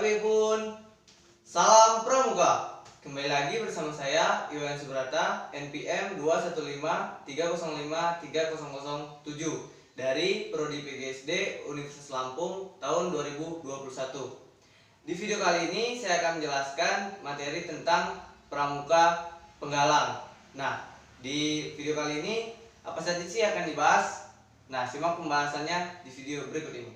Tapi pun salam pramuka. Kembali lagi bersama saya Iwan Subrata, NPM 21530530007 dari Prodi PGSD Universitas Lampung tahun 2021. Di video kali ini saya akan menjelaskan materi tentang pramuka penggalang. Nah, di video kali ini apa saja sih akan dibahas? Nah, simak pembahasannya di video berikut ini.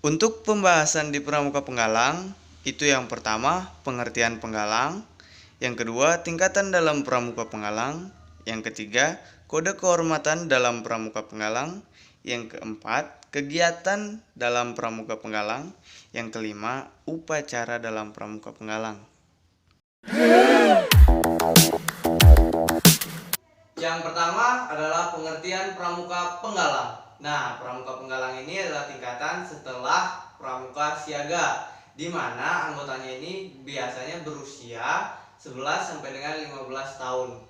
Untuk pembahasan di pramuka penggalang, itu yang pertama pengertian penggalang, yang kedua tingkatan dalam pramuka penggalang, yang ketiga kode kehormatan dalam pramuka penggalang, yang keempat kegiatan dalam pramuka penggalang, yang kelima upacara dalam pramuka penggalang. Yang pertama adalah pengertian pramuka penggalang. Nah, pramuka penggalang ini adalah tingkatan setelah pramuka siaga, di mana anggotanya ini biasanya berusia 11 sampai dengan 15 tahun.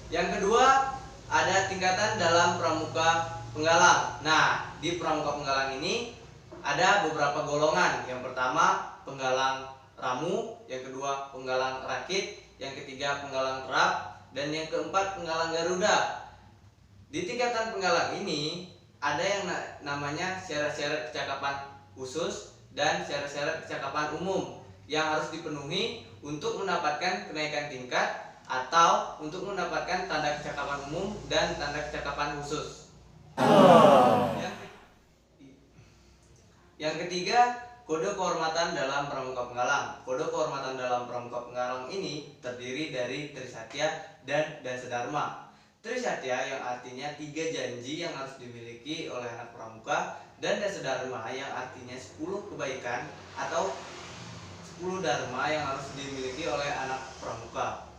Yang kedua, ada tingkatan dalam pramuka penggalang. Nah, di pramuka penggalang ini ada beberapa golongan. Yang pertama, penggalang ramu, yang kedua penggalang rakit, yang ketiga penggalang terap, dan yang keempat penggalang garuda. Di tingkatan penggalang ini ada yang namanya syarat-syarat kecakapan khusus dan syarat-syarat kecakapan umum yang harus dipenuhi untuk mendapatkan kenaikan tingkat atau untuk mendapatkan tanda kecakapan umum dan tanda kecakapan khusus. Yang ketiga, kode kehormatan dalam pramuka penggalang. Kode kehormatan dalam pramuka penggalang ini terdiri dari Trisatya dan Dasadharma. Trisatya yang artinya 3 janji yang harus dimiliki oleh anak pramuka, dan Dasadharma yang artinya 10 kebaikan atau 10 dharma yang harus dimiliki oleh anak pramuka.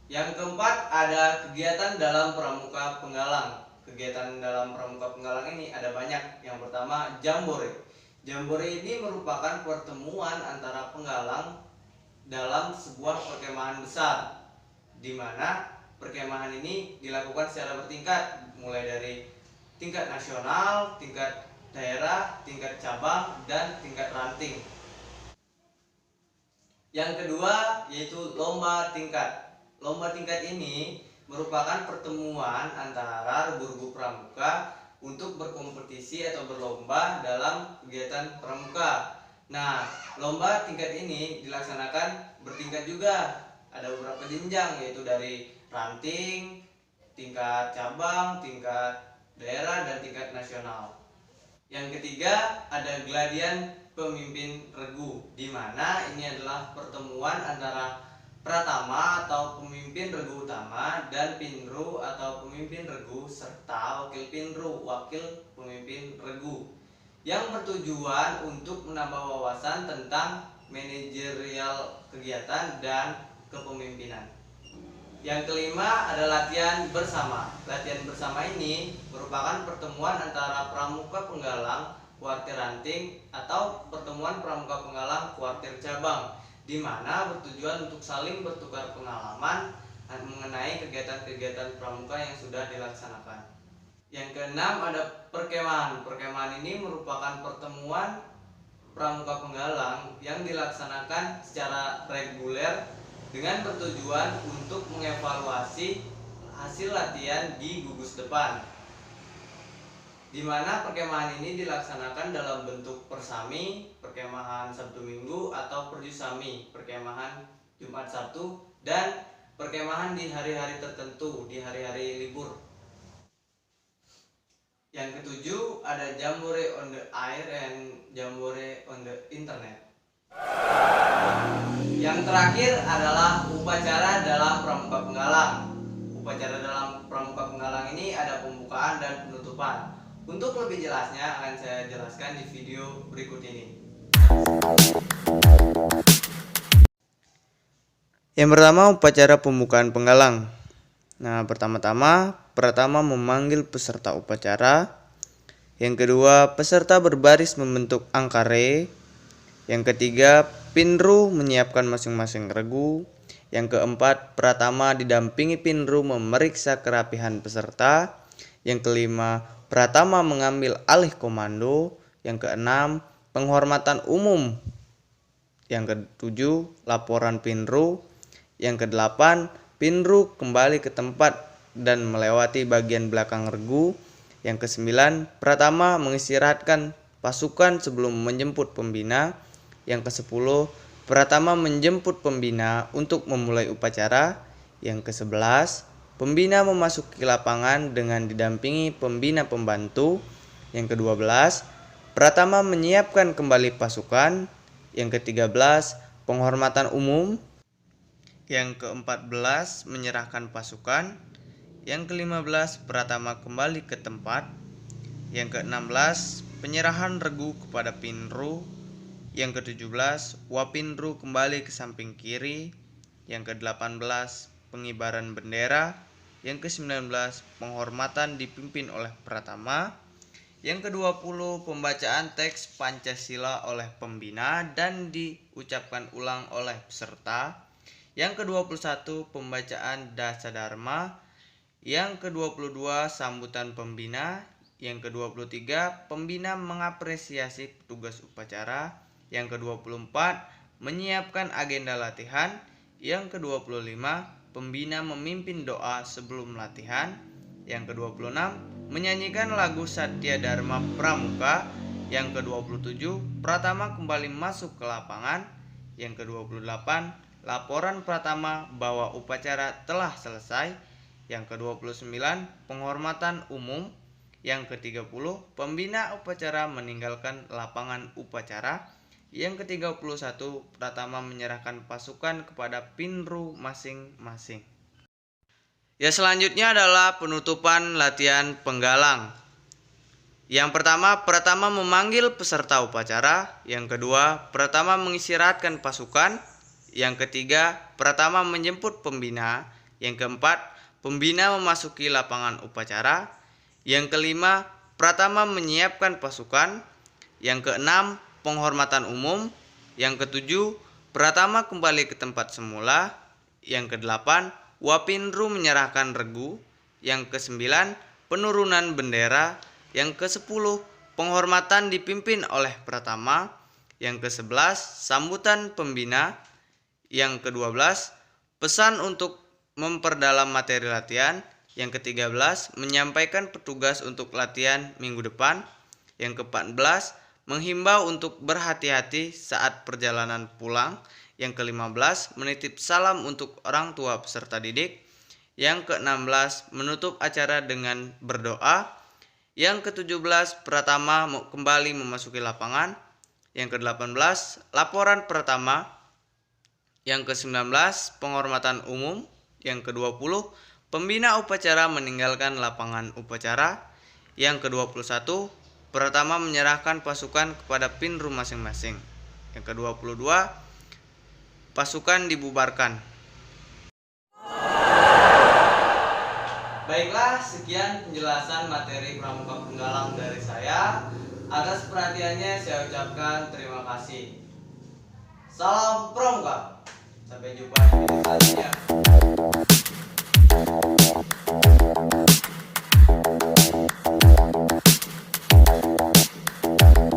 Yang keempat ada kegiatan dalam pramuka penggalang. Kegiatan dalam pramuka penggalang ini ada banyak. Yang pertama, jambore. Jambore ini merupakan pertemuan antara penggalang dalam sebuah perkemahan besar, di mana perkemahan ini dilakukan secara bertingkat, mulai dari tingkat nasional, tingkat daerah, tingkat cabang, dan tingkat ranting. Yang kedua yaitu lomba tingkat. Lomba tingkat ini merupakan pertemuan antara regu-regu pramuka untuk berkompetisi atau berlomba dalam kegiatan pramuka. Nah, lomba tingkat ini dilaksanakan bertingkat juga. Ada beberapa jenjang, yaitu dari ranting, tingkat cabang, tingkat daerah, dan tingkat nasional. Yang ketiga ada geladian pemimpin regu, di mana ini adalah pertemuan antara pratama atau pemimpin regu utama dan pinru atau pemimpin regu serta wakil pinru, wakil pemimpin regu, yang bertujuan untuk menambah wawasan tentang manajerial kegiatan dan kepemimpinan. Yang kelima ada latihan bersama. Latihan bersama ini merupakan pertemuan antara pramuka penggalang kuartir ranting atau pertemuan pramuka penggalang kuartir cabang, di mana bertujuan untuk saling bertukar pengalaman mengenai kegiatan-kegiatan pramuka yang sudah dilaksanakan. Yang keenam ada perkemahan. Perkemahan ini merupakan pertemuan pramuka penggalang yang dilaksanakan secara reguler dengan bertujuan untuk mengevaluasi hasil latihan di gugus depan, di mana perkemahan ini dilaksanakan dalam bentuk persami, perkemahan Sabtu Minggu, atau perjusami, perkemahan Jumat Sabtu, dan perkemahan di hari-hari tertentu, di hari-hari libur. Yang ketujuh ada jambore on the air and jambore on the internet. Yang terakhir adalah upacara dalam pramuka penggalang. Upacara dalam pramuka penggalang ini ada pembukaan dan penutupan. Untuk lebih jelasnya akan saya jelaskan di video berikut ini. Yang pertama, upacara pembukaan penggalang. Nah, pertama-tama pratama memanggil peserta upacara. Yang kedua, peserta berbaris membentuk angkare. Yang ketiga, pinru menyiapkan masing-masing regu. Yang keempat, Pratama didampingi Pinru memeriksa kerapihan peserta. Yang kelima, Pratama mengambil alih komando. Yang keenam, penghormatan umum. Yang ketujuh, laporan Pinru. Yang kedelapan, Pinru kembali ke tempat dan melewati bagian belakang regu. Yang kesembilan, Pratama mengistirahatkan pasukan sebelum menjemput pembina. Yang kesepuluh, Pratama menjemput pembina untuk memulai upacara. Yang ke-11, pembina memasuki lapangan dengan didampingi pembina pembantu. Yang ke-12, Pratama menyiapkan kembali pasukan. Yang ke-13, penghormatan umum. Yang ke-14, menyerahkan pasukan. Yang ke-15, Pratama kembali ke tempat. Yang ke-16, penyerahan regu kepada Pinru. Yang ke-17, Wapinru kembali ke samping kiri. Yang ke-18, pengibaran bendera. Yang ke-19, penghormatan dipimpin oleh Pratama. Yang ke-20, pembacaan teks Pancasila oleh pembina dan diucapkan ulang oleh peserta. Yang ke-21, pembacaan Dasadharma. Yang ke-22, sambutan pembina. Yang ke-23, pembina mengapresiasi petugas upacara. Yang ke-24, menyiapkan agenda latihan. Yang ke-25, pembina memimpin doa sebelum latihan. Yang ke-26, menyanyikan lagu Satya Dharma Pramuka. Yang ke-27, Pratama kembali masuk ke lapangan. Yang ke-28, laporan Pratama bahwa upacara telah selesai. Yang ke-29, penghormatan umum. Yang ke-30, pembina upacara meninggalkan lapangan upacara. Yang ke-31, Pratama menyerahkan pasukan kepada Pinru masing-masing. Ya, selanjutnya adalah penutupan latihan penggalang. Yang pertama, Pratama memanggil peserta upacara. Yang kedua, Pratama mengistirahatkan pasukan. Yang ketiga, Pratama menjemput pembina. Yang keempat, pembina memasuki lapangan upacara. Yang kelima, Pratama menyiapkan pasukan. Yang keenam, penghormatan umum. Yang ketujuh, Pratama kembali ke tempat semula. Yang kedelapan, Wapinru menyerahkan regu. Yang kesembilan, penurunan bendera. Yang ke-10, penghormatan dipimpin oleh Pratama. Yang ke-11, sambutan pembina. Yang ke-12, pesan untuk memperdalam materi latihan. Yang ke-13, menyampaikan petugas untuk latihan minggu depan. Yang ke-14, menghimbau untuk berhati-hati saat perjalanan pulang. Yang ke-15, menitip salam untuk orang tua peserta didik. Yang ke-16, menutup acara dengan berdoa. Yang ke-17, Pratama kembali memasuki lapangan. Yang ke-18, laporan Pratama. Yang ke-19, penghormatan umum. Yang ke-20, pembina upacara meninggalkan lapangan upacara. Yang ke-21, Pratama menyerahkan pasukan kepada Pinru masing-masing. Yang ke-22, pasukan dibubarkan. Baiklah, sekian penjelasan materi Pramuka Penggalang dari saya. Atas perhatiannya saya ucapkan terima kasih. Salam Pramuka. Sampai jumpa di video selanjutnya.